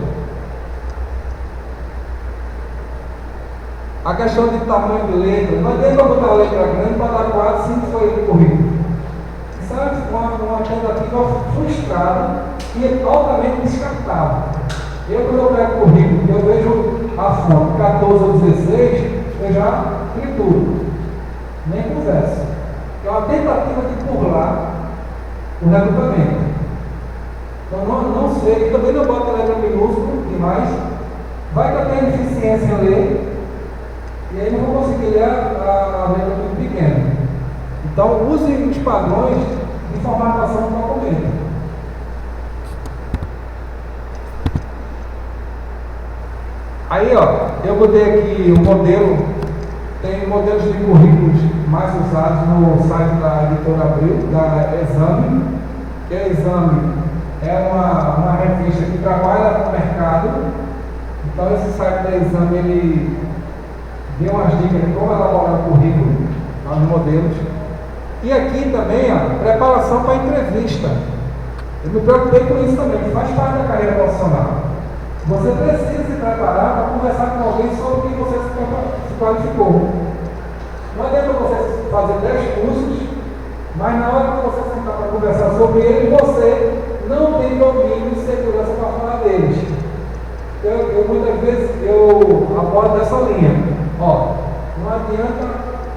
A questão de tamanho de letra, não tem para botar a letra grande para dar 4, 5 folhas de currículo. Isso é uma tentativa frustrada e é altamente descartável. Quando eu pego o currículo, eu vejo a fonte 14 ou 16, eu já trituro, nem converso. É uma tentativa de burlar o recrutamento. Então não sei, e também não boto a letra minúscula demais, vai que eu tenho deficiência em ler, e aí não vou conseguir ler a letra muito pequena. Então use os padrões de formatação do documento. Aí eu botei aqui o modelo, tem modelos de currículos mais usados no site da editora Abril, da Exame, que a Exame é uma revista que trabalha no mercado. Então esse site da Exame, ele deu umas dicas de como elaborar o currículo aos modelos. E aqui também, preparação para a entrevista. Eu me preocupei com isso também, que faz parte da carreira profissional. Você precisa se preparar para conversar com alguém sobre o que você se qualificou. Não adianta você fazer 10 cursos, mas na hora que você sentar para conversar sobre eles, você não tem domínio e segurança para falar deles. Muitas vezes eu abordo dessa linha. Não adianta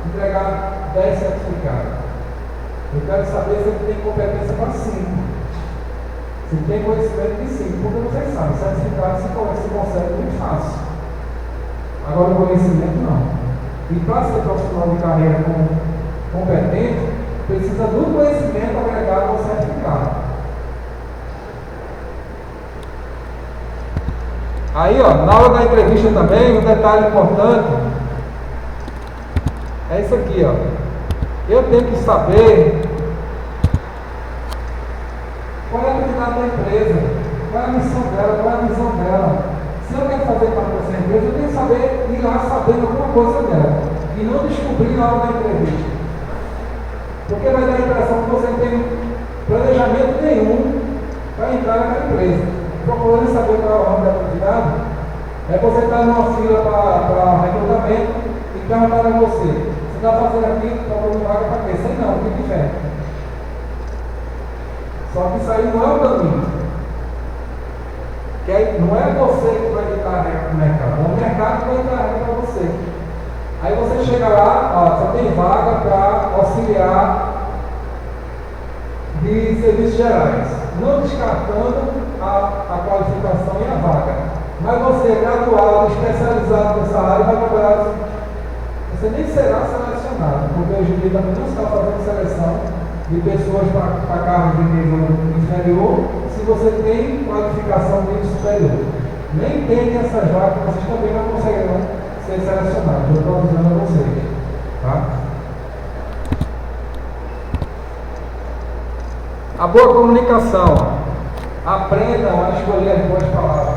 entregar 10 certificados. Eu quero saber se ele tem competência para 5. Se tem conhecimento de 5, porque vocês sabem, certificado se consegue muito fácil. Agora o conhecimento não. E para ser profissional de carreira competente, precisa do conhecimento agregado ao certificado. Aí, na hora da entrevista também, um detalhe importante é isso aqui, Eu tenho que saber qual é a atividade da empresa, qual é a missão dela, qual é a visão dela. Se eu quero fazer parte dessa empresa, eu tenho que saber ir lá sabendo alguma coisa dela e não descobrir na hora da entrevista. Porque vai dar a impressão que você não tem planejamento nenhum para entrar naquela empresa. Procurando saber qual é o ramo da atividade, é você estar numa fila para recrutamento e perguntar a você está fazendo aquilo, está procurando vaga para quê? Sei não, o que tiver. Só que isso aí não é o caminho. Que aí não é você que vai ditar a regra para o mercado, é o mercado que vai ditar a regra para você. Aí você chega lá, só tem vaga para auxiliar de serviços gerais, não descartando a qualificação e a vaga. Mas você, graduado, especializado nessa área, vai trabalhar. Você nem será selecionado, porque hoje em dia também não está fazendo seleção de pessoas para cargos de nível inferior, se você tem qualificação de nível superior. Nem tem essas vagas, vocês também não conseguirão ser selecionados. Eu estou avisando a vocês. Tá? A boa comunicação. Aprendam a escolher as boas palavras.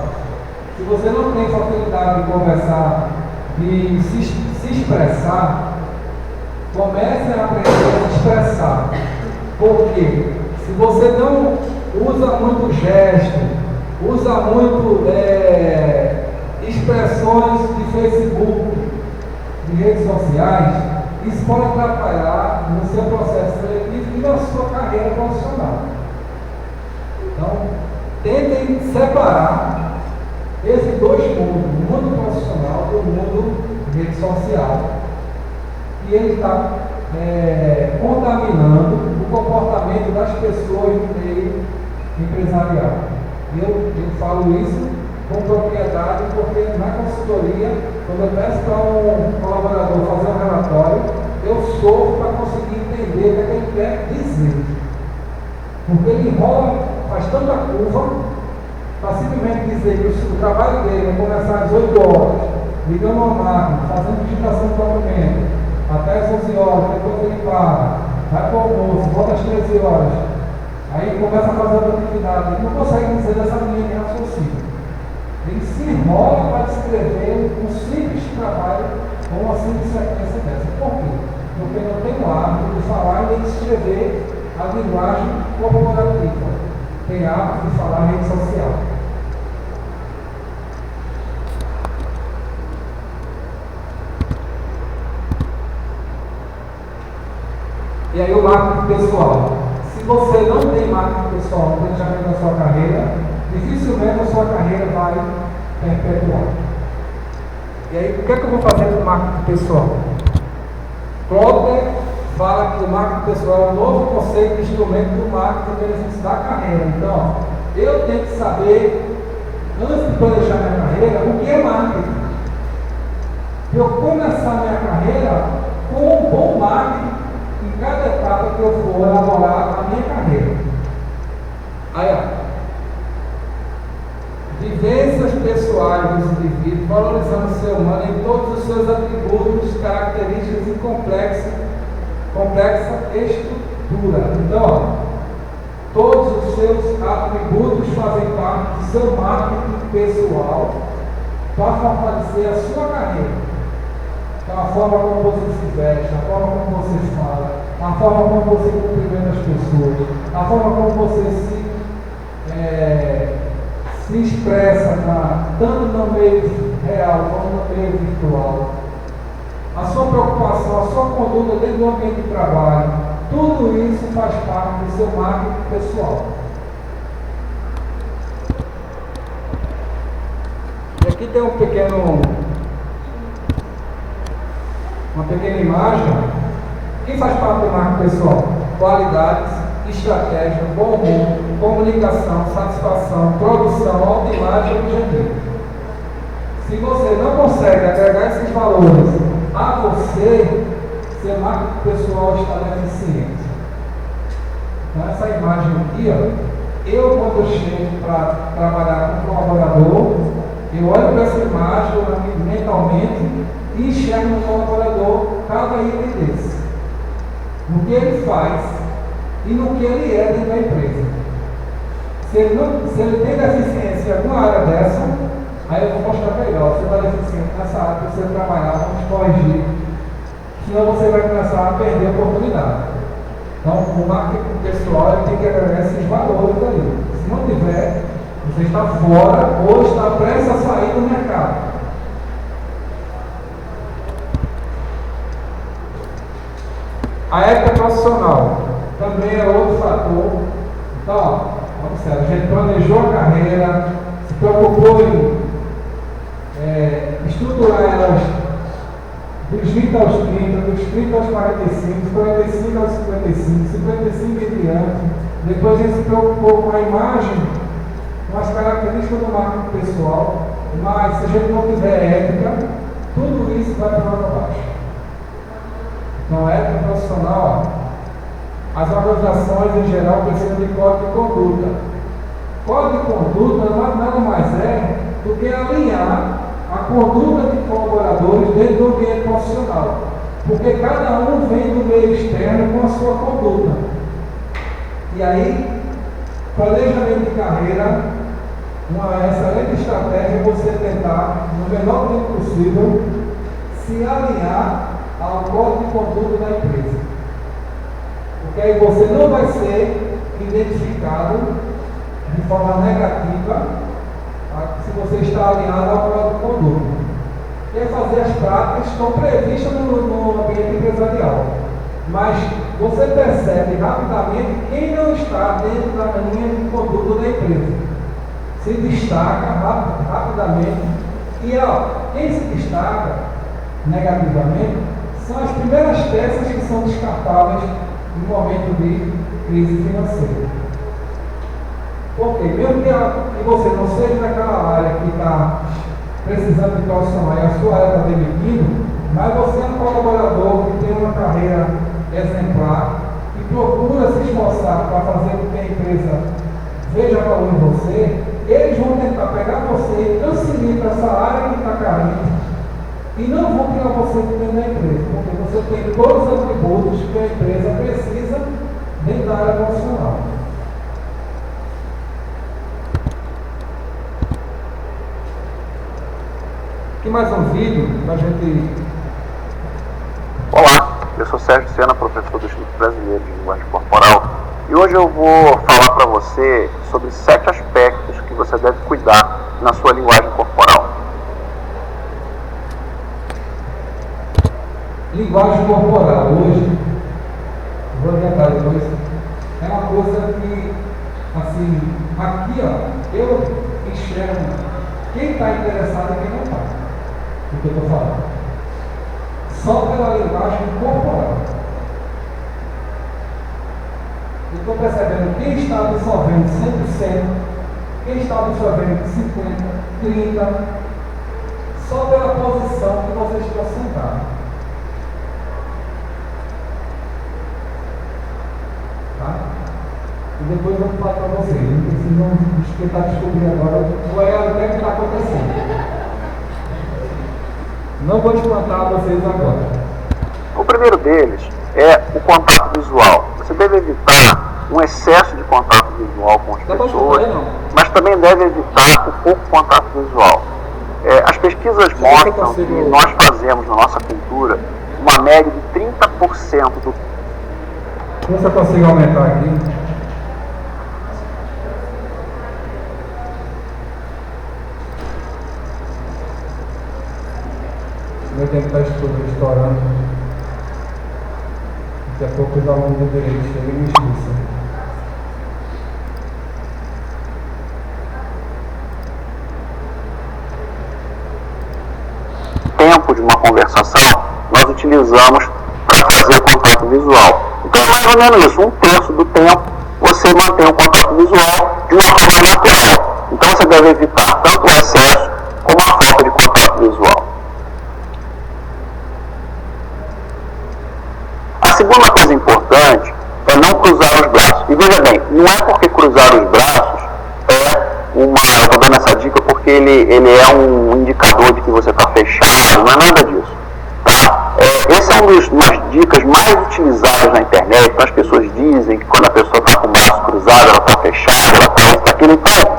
Se você não tem facilidade de conversar, de se expressar, comece a aprender a se expressar. Porque se você não usa muito gesto, usa muito expressões de Facebook, de redes sociais, isso pode atrapalhar no seu processo seletivo e na sua carreira profissional. Então, tentem separar esses dois mundos, o mundo profissional e o mundo de rede social. E ele está contaminando o comportamento das pessoas no meio empresarial. Eu falo isso com propriedade, porque na consultoria, quando eu peço para um colaborador fazer um relatório, eu sofro para conseguir entender o que ele quer dizer. Porque ele enrola, faz tanta curva, para simplesmente dizer que o trabalho dele vai começar às 8 horas, ligando uma máquina, fazendo digitação de documento, até às 11 horas, depois ele para, vai para o almoço, volta às 13 horas, aí começa a fazer outra atividade, ele não consegue dizer dessa linha de raciocínio. Ele se enrola para descrever um simples trabalho ou uma simples sequência dessa. Por quê? Porque não tem o hábito de falar e nem de escrever a linguagem corporativa. Tem hábito de falar rede social. E aí o marketing pessoal. Se você não tem marketing pessoal no planejamento da sua carreira, dificilmente a sua carreira vai perpetuar. E aí, o que é que eu vou fazer com o marketing pessoal? Klotter fala que o marketing pessoal é um novo conceito de instrumento do marketing em benefício da carreira. Então, eu tenho que saber, antes de planejar minha carreira, o que é marketing. Eu começar minha carreira com um bom marketing em cada etapa que eu for elaborar a minha carreira. Aí, ó. Vivências pessoais dos indivíduos, valorizando o ser humano em todos os seus atributos, características e complexa estrutura. Então, ó, todos os seus atributos fazem parte do seu marketing pessoal para fortalecer a sua carreira. Então, a forma como você se veste, a forma como você fala, a forma como você cumprimenta as pessoas, a forma como você se expressa tanto no meio real como no meio virtual. A sua preocupação, a sua conduta dentro do ambiente de trabalho, tudo isso faz parte do seu marketing pessoal. E aqui tem uma pequena imagem. Que faz parte do marketing pessoal? Qualidades, estratégia, bom humor, comunicação, satisfação, produção, autoimagem e objetivo. Se você não consegue agregar esses valores a você, seu marketing pessoal está deficiente. Então essa imagem aqui, ó, eu quando eu chego para trabalhar com um colaborador, eu olho para essa imagem mentalmente e enxergo no colaborador cada item desse. No que ele faz e no que ele é dentro da empresa. Se ele tem deficiência em alguma área dessa, aí eu vou mostrar para ele, ó, você está deficiente nessa área que você trabalhar, vamos corrigir. Senão você vai começar a perder a oportunidade. Então, o marketing pessoal ele tem que agregar esses valores ali. Se não tiver, você está fora ou está prestes a sair do mercado. A ética profissional também é outro fator. Então, observa, a gente planejou a carreira, se preocupou em estruturar elas dos 20 aos 30, dos 30 aos 45, dos 45 aos 55, 55 em diante. Depois a gente se preocupou com a imagem, com as características do marketing pessoal, mas se a gente não tiver ética, tudo isso vai para baixo. Então, ética profissional, as organizações em geral precisam de código de conduta. Código de conduta nada mais é do que alinhar a conduta de colaboradores dentro do ambiente profissional. Porque cada um vem do meio externo com a sua conduta. E aí, planejamento de carreira, uma excelente estratégia é você tentar, no menor tempo possível, se alinhar ao código de conduta da empresa. Porque aí você não vai ser identificado de forma negativa se você está alinhado ao código de conduta. E fazer as práticas que estão previstas no ambiente empresarial. Mas você percebe rapidamente quem não está dentro da linha de conduta da empresa. Se destaca rapidamente. E quem se destaca negativamente são as primeiras peças que são descartáveis no momento de crise financeira. Porque mesmo que você não seja daquela área que está precisando de profissional e a sua área está demitindo, mas você é um colaborador que tem uma carreira exemplar e procura se esforçar para fazer com que a empresa veja valor em você, eles vão tentar pegar você e transferir para essa área que está carente e não vão tirar você de dentro da empresa, porque você tem todos os atributos que a empresa precisa dentro da área profissional. Aqui mais um vídeo para a gente... Olá, eu sou Sérgio Sena, professor do Instituto Brasileiro de Linguagem Corporal, e hoje eu vou falar para você sobre 7 aspectos que você deve cuidar na sua linguagem corporal. Linguagem corporal, hoje, vou adiantar depois, é uma coisa que, assim, aqui, eu enxergo quem está interessado e quem não está, do que eu estou falando. Só pela linguagem corporal. Eu estou percebendo quem está absorvendo 100%, quem está absorvendo 50%, 30%, só pela posição que você está sentado. Tá? E depois eu vou falar para vocês. Não precisam tentar descobrir agora qual é o que está acontecendo. Não vou espantar vocês agora. O primeiro deles é o contato visual. Você deve evitar um excesso de contato visual com as pessoas, mas também deve evitar o pouco contato visual. As pesquisas mostram que nós fazemos na nossa cultura uma média de 30% do... Você consegue aumentar aqui? Meu tempo está estourando. Daqui a pouco os alunos do direito chegam e me expulsam. Tempo de uma conversação nós utilizamos para fazer contato visual. Então é mais ou menos isso, 1/3 do tempo você mantém o contato visual de uma forma natural. Então você deve evitar tanto o excesso como a falta de contato visual. A segunda coisa importante é não cruzar os braços. E veja bem, não é porque cruzar os braços eu estou dando essa dica porque ele é um indicador de que você está fechado, não é nada disso. Tá? Essa é uma das dicas mais utilizadas na internet. Então as pessoas dizem que quando a pessoa está com o braço cruzado, ela está fechada, ela está isso, está aquilo. Então,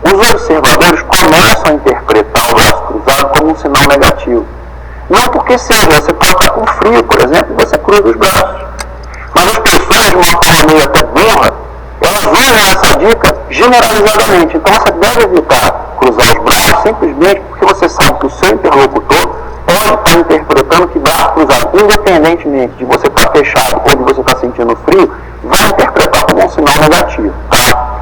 os observadores começam a interpretar o braço cruzado como um sinal negativo. Não porque seja, você pode estar com frio, por exemplo, e você cruza os braços. Mas as pessoas, de uma forma meio até burra, elas usam essa dica generalizadamente. Então você deve evitar cruzar os braços simplesmente porque você sabe que o seu interlocutor pode estar interpretando que braço cruzado, independentemente de você estar fechado ou de você estar sentindo frio, vai interpretar como um sinal negativo. Tá?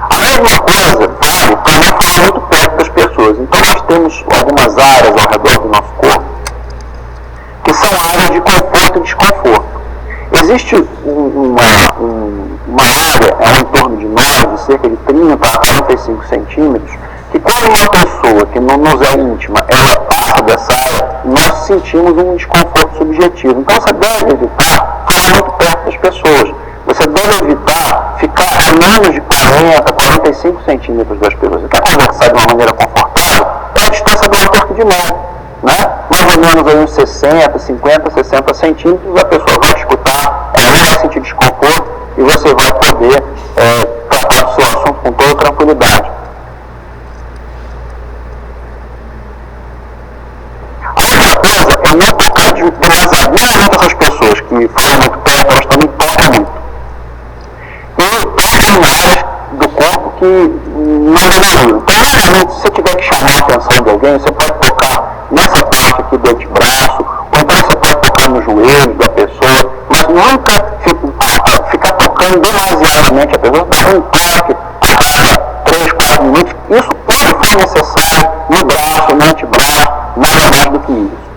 A mesma coisa vale para não falar muito perto das pessoas. Então nós temos algumas áreas ao redor do nosso corpo que são áreas de conforto e desconforto. Existe uma área em torno de nós, de cerca de 30 a 45 centímetros, que quando uma pessoa que não nos é íntima, ela passa dessa área, nós sentimos um desconforto subjetivo. Então você deve evitar falar muito perto das pessoas. Você deve evitar ficar a menos de 40, 45 centímetros das pessoas. Você quer conversar de uma maneira confortável? É a distância do aperto de mão, né? Mais ou menos aí uns 60, 50, 60 centímetros, a pessoa vai te escutar, ela não vai sentir desconforto e você vai poder tratar do seu assunto com toda tranquilidade. A outra coisa é não tocar demasiado. Normalmente essas pessoas que falam muito perto, elas também tocam muito. E desempenho, você pode tocar nessa parte aqui do antebraço, ou então você pode tocar no joelho da pessoa, mas nunca ficar tocando demasiadamente a pessoa, dar um toque a cada 3, 4 minutos. Isso quando for necessário, no braço, no antebraço, nada mais do que isso.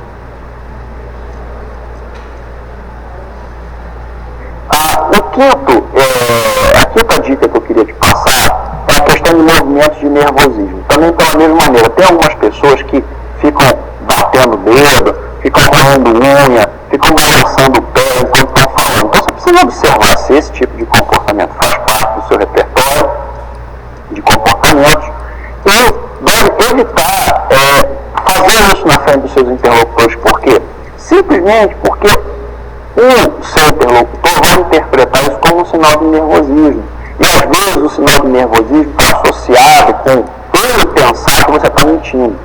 A quinta dica que eu queria te passar é a questão de movimentos de nervosismo. Também pela mesma maneira, tem algumas pessoas que ficam batendo o dedo, ficam correndo unha, ficam balançando o pé enquanto estão falando. Então você precisa observar se esse tipo de comportamento faz parte do seu repertório de comportamentos e deve evitar fazer isso na frente dos seus interlocutores. Por quê? Simplesmente porque o seu interlocutor vai interpretar isso como um sinal de nervosismo. E às vezes o sinal de nervosismo está associado com ele pensar que você está mentindo.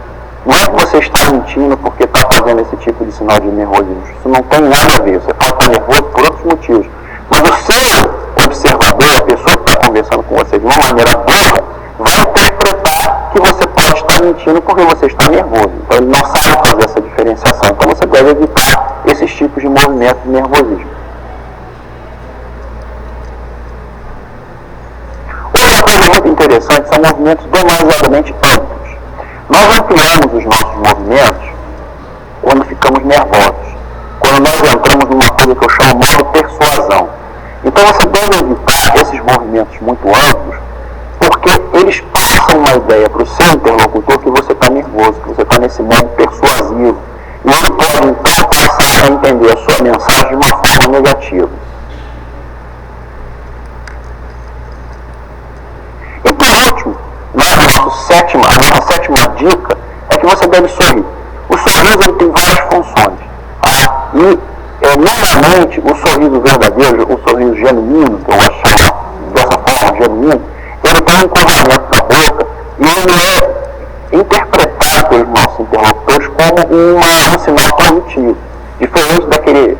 Não é que você está mentindo porque está fazendo esse tipo de sinal de nervosismo. Isso não tem nada a ver. Você pode estar nervoso por outros motivos. Mas o seu observador, a pessoa que está conversando com você de uma maneira boa, vai interpretar que você pode estar mentindo porque você está nervoso. Então ele não sabe fazer essa diferenciação. Então você deve evitar esses tipos de movimentos de nervosismo. Outra coisa muito interessante são movimentos demasiadamente amplos. Nós ampliamos os nossos movimentos quando ficamos nervosos, quando nós entramos numa coisa que eu chamo modo persuasão. Então você deve evitar esses movimentos muito amplos, porque eles passam uma ideia para o seu interlocutor que você está nervoso, que você está nesse modo persuasivo. E ele pode então passar a entender a sua mensagem de uma forma negativa. E por último, a nossa sétima dica é que você deve sorrir. O sorriso ele tem várias funções. Tá? E normalmente o sorriso verdadeiro, o sorriso genuíno, que eu gosto de chamar dessa forma, genuíno, ele tem um encorvamento da boca e ele é interpretado pelos nossos interlocutores como um sinal positivo, diferente daquele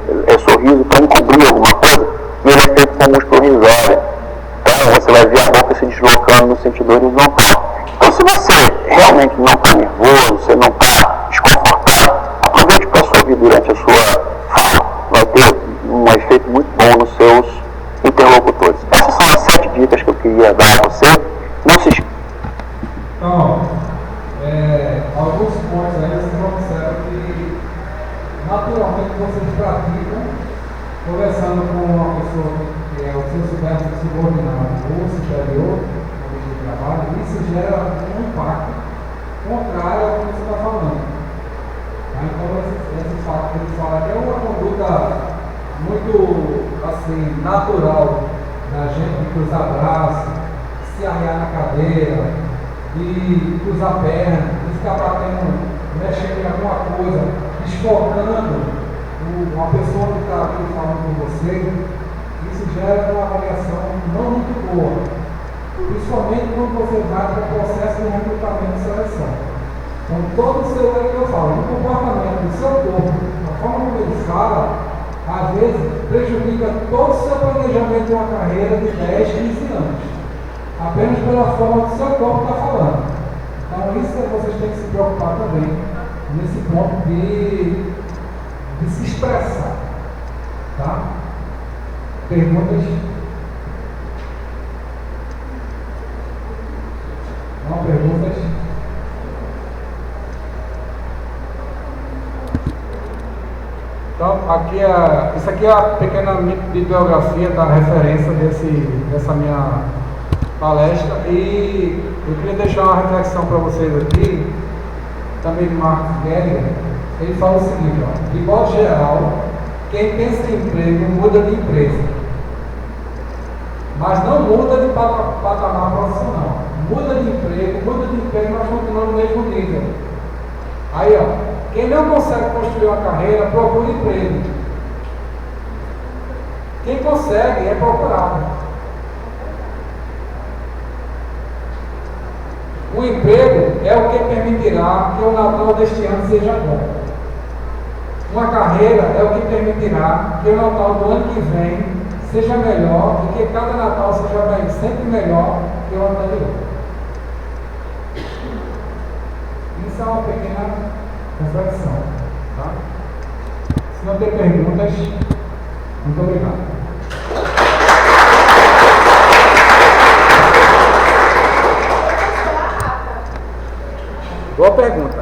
sorriso para encobrir alguma coisa, e ele é feito com o músculo risório. Então você vai ver a boca se deslocando no sentido horizontal. Então se você realmente não está nervoso, você não está desconfortável, aproveite para sorrir durante a sua fala. Vai ter um efeito muito bom nos seus interlocutores. Essas são as 7 dicas que eu queria dar a você. Não se esqueça. Então, alguns pontos aí vocês observam que naturalmente vocês praticam conversando com uma pessoa que é o seu subordinado ou superior no trabalho, e isso gera um impacto contrário ao que você está falando. Então esse fato que ele fala que é uma conduta muito assim, natural da gente de cruzar braços, se arrear na cadeira, de cruzar perna, de ficar batendo, mexendo em alguma coisa, desfocando uma pessoa que está aqui falando com você. Isso gera uma avaliação não muito boa, principalmente quando você vai para o processo de recrutamento e seleção. Então todo o seu, que eu falo, o comportamento do seu corpo, a forma como ele fala, às vezes prejudica todo o seu planejamento de uma carreira de 10, 15 anos, apenas pela forma que o seu corpo está falando. Então isso vocês têm que se preocupar também, nesse ponto de se expressar. Tá? Perguntas? Não, perguntas? Então, isso aqui é a pequena bibliografia da referência dessa minha palestra, e eu queria deixar uma reflexão para vocês aqui, também de Marcos Gehringer. Ele fala o seguinte, ó, de modo geral, quem pensa em emprego muda de empresa, mas não muda de patamar profissional. Muda de emprego, nós continuamos no mesmo nível. Aí, ó, quem não consegue construir uma carreira, procura emprego. Quem consegue é procurado. O emprego é o que permitirá que o Natal deste ano seja bom. Uma carreira é o que permitirá que o Natal do ano que vem seja melhor e que cada Natal seja sempre melhor que o anterior. Isso é uma pequena reflexão. Tá? Se não tem perguntas, muito obrigado. Boa pergunta.